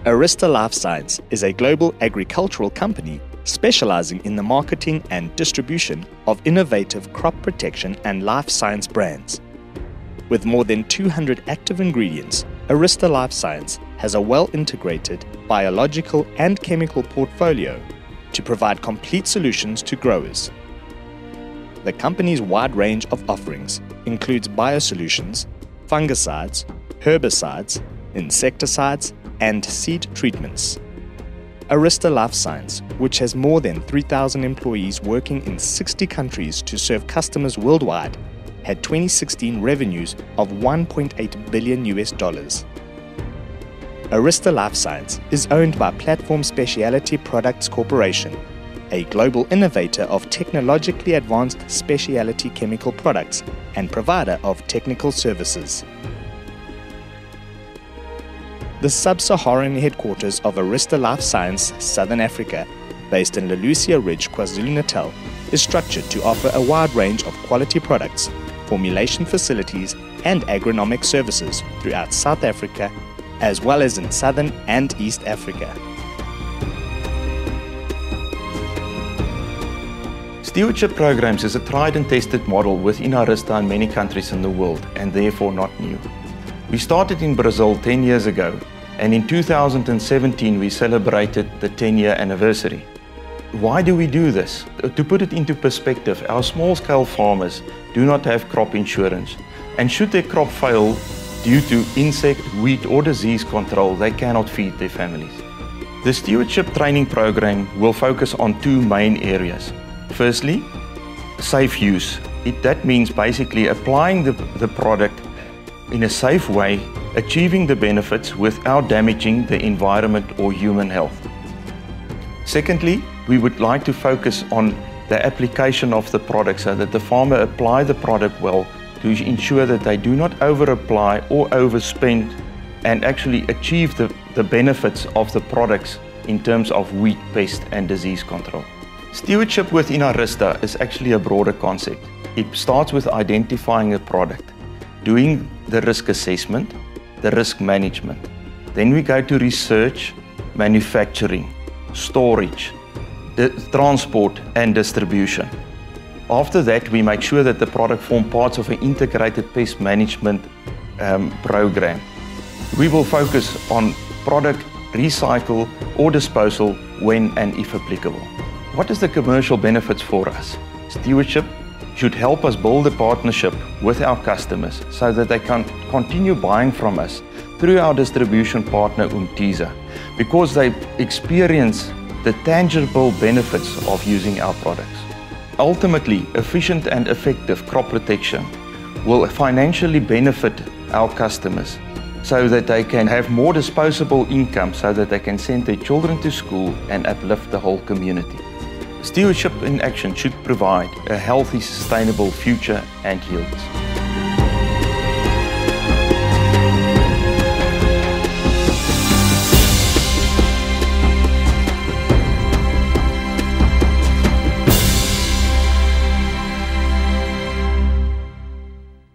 Arista Life Science is a global agricultural company specializing in the marketing and distribution of innovative crop protection and life science brands. With more than 200 active ingredients, Arista Life Science has a well-integrated biological and chemical portfolio to provide complete solutions to growers. The company's wide range of offerings includes biosolutions, fungicides, herbicides, insecticides, and seed treatments. Arista Life Science, which has more than 3,000 employees working in 60 countries to serve customers worldwide, had 2016 revenues of $1.8 billion. Arista Life Science is owned by Platform Specialty Products Corporation, a global innovator of technologically advanced specialty chemical products and provider of technical services. The sub-Saharan headquarters of Arista Life Science Southern Africa, based in Lelucia Ridge, KwaZulu-Natal, is structured to offer a wide range of quality products, formulation facilities, and agronomic services throughout South Africa, as well as in Southern and East Africa. Stewardship programs is a tried and tested model within Arista in many countries in the world, and therefore not new. We started in Brazil 10 years ago, and in 2017 we celebrated the 10-year anniversary. Why do we do this? To put it into perspective, our small-scale farmers do not have crop insurance, and should their crop fail due to insect, weed or disease control, they cannot feed their families. The stewardship training program will focus on two main areas. Firstly, safe use. That means basically applying the product in a safe way, achieving the benefits without damaging the environment or human health. Secondly, we would like to focus on the application of the product so that the farmer apply the product well to ensure that they do not over-apply or overspend and actually achieve the benefits of the products in terms of weed, pest and disease control. Stewardship within Arista is actually a broader concept. It starts with identifying a product, doing the risk assessment, the risk management. Then we go to research, manufacturing, storage, the transport and distribution. After that, we make sure that the product forms parts of an integrated pest management program. We will focus on product recycle or disposal when and if applicable. What is the commercial benefits for us? Stewardship should help us build a partnership with our customers so that they can continue buying from us through our distribution partner Umtiza, because they experience the tangible benefits of using our products. Ultimately, efficient and effective crop protection will financially benefit our customers so that they can have more disposable income so that they can send their children to school and uplift the whole community. Stewardship in action should provide a healthy, sustainable future and yields.